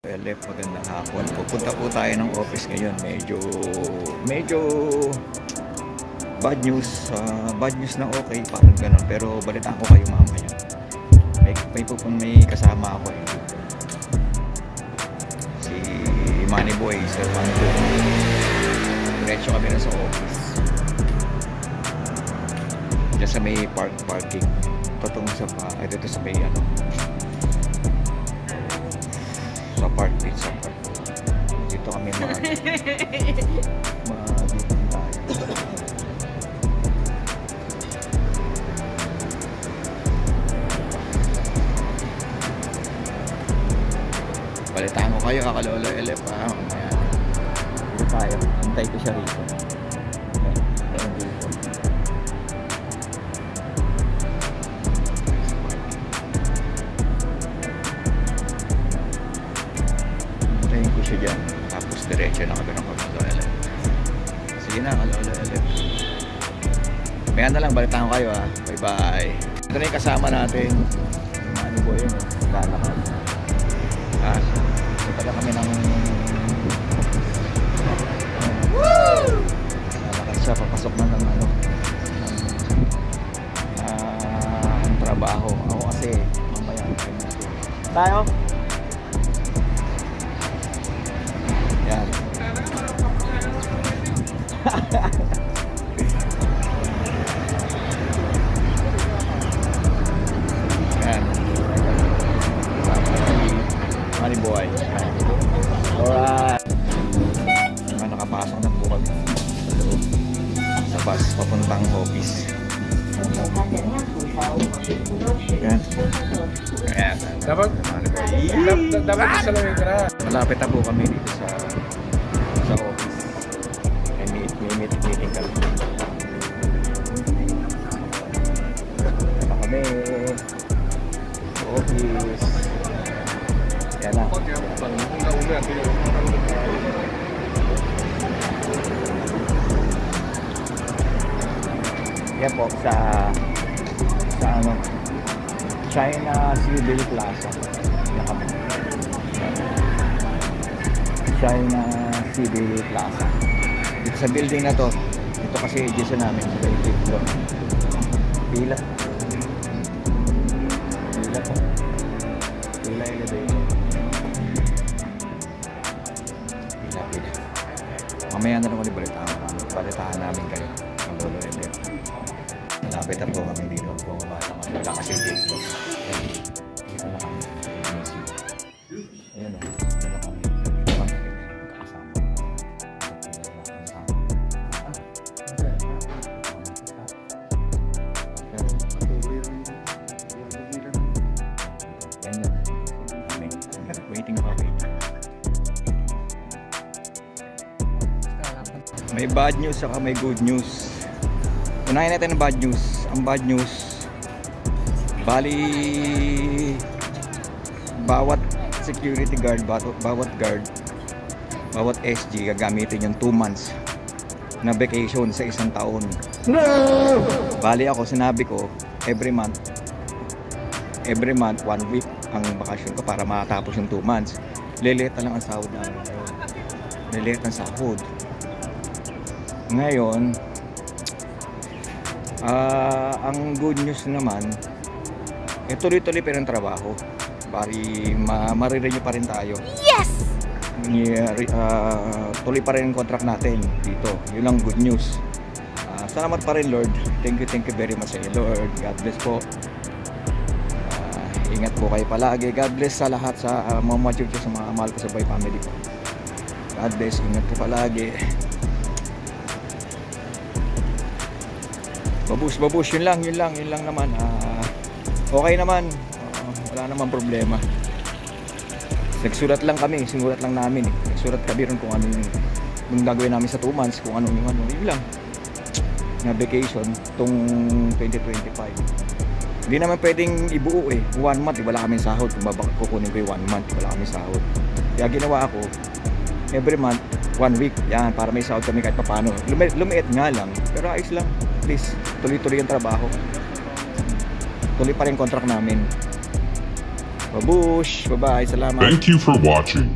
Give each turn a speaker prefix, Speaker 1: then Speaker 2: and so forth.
Speaker 1: LF, magandang hapon. Pupunta po tayo ng office ngayon. Medyo bad news na okay, parang ganun. Pero balitaan ko kayo mamaya. May kasama ako eh. Si Manny Boy, Sir Mango. Diretso kami na sa office. Diyan sa may parking. Totong sa dito sa may sa park pizza park. Dito kami mag-dito tayo. Balitaan ko kayo, kakalolo LF ha. Dito tayo. Antay ko siya rito. Siya dyan, tapos diretso na kami ng Kalolo LF. Sige na, Kalolo LF. Maya na lang, balitaan ko kayo ha. Bye bye. Ito na yung kasama natin. Ano po yun? Lalakad. Ha? Ito na kami ng lalakad siya, papasok na ng ang trabaho. Ako kasi mamaya tayo. Yan. Yan. Money boy. Alright. Nakapasok na po kami sa bus papuntang office. Yan. Yan.
Speaker 2: Dapat sa lamig ka na.
Speaker 1: Malapit na po kami dito sa office. May meeting kami. Kami sa office. Yan na. Yan po sa China Civil Plaza. Yan kami. China Civil Plaza. Dito sa building na to. Ito kasi adjacent namin sa 25th floor. Pila po. Pila elevator. Pila. Mamaya na naman balitaan namin kayo. Ang lolo LF. Malapit na po kami dito. Bumaba na kami. Wala kasi dito. Dito na kami. Ayan o. Dito na kami. May bad news saka may good news. Unahin natin ang bad news. Ang bad news, bali bawat security guard, bawat guard, bawat SG gagamitin yung 2 months na vacation sa isang taon. No! Bali ako, sinabi ko every month 1 week ang bakasyon ko para matapos yung 2 months. Lilit na lang ang sahod namin. Lilit ang sahod. Ngayon, ang good news naman, tuloy-tuloy pa rin trabaho. Bari marirenew pa rin tayo.
Speaker 3: Yes!
Speaker 1: Tuloy pa rin ang contract natin dito. Yun lang good news. Salamat pa rin Lord. Thank you very much sa inyo Lord. God bless po. Ingat po kayo palagi. God bless sa lahat, sa mga mature sa mga mahal ko sa Boy family ko. God bless. Ingat po palagi. Babus, yun lang naman. Okay naman, wala naman problema. Nagsulat lang kami, sinulat lang namin eh. Nagsulat kami rin kung ano yung gagawin namin sa 2 months, kung ano yung yun lang na vacation tong 2025. Hindi naman pwedeng ibuo eh, 1 month, wala kaming sahod. Kung kukunin ko yung 1 month, wala kaming sahod. Kaya ginawa ako, every month 1 week, yan, para may sahod kami kahit paano. Lumiit nga lang, pero ayos lang. Please, tuloy-tuloy ang trabaho. Tuloy pa rin contract namin. Babush! Bye-bye! Salamat!
Speaker 3: Thank you for watching.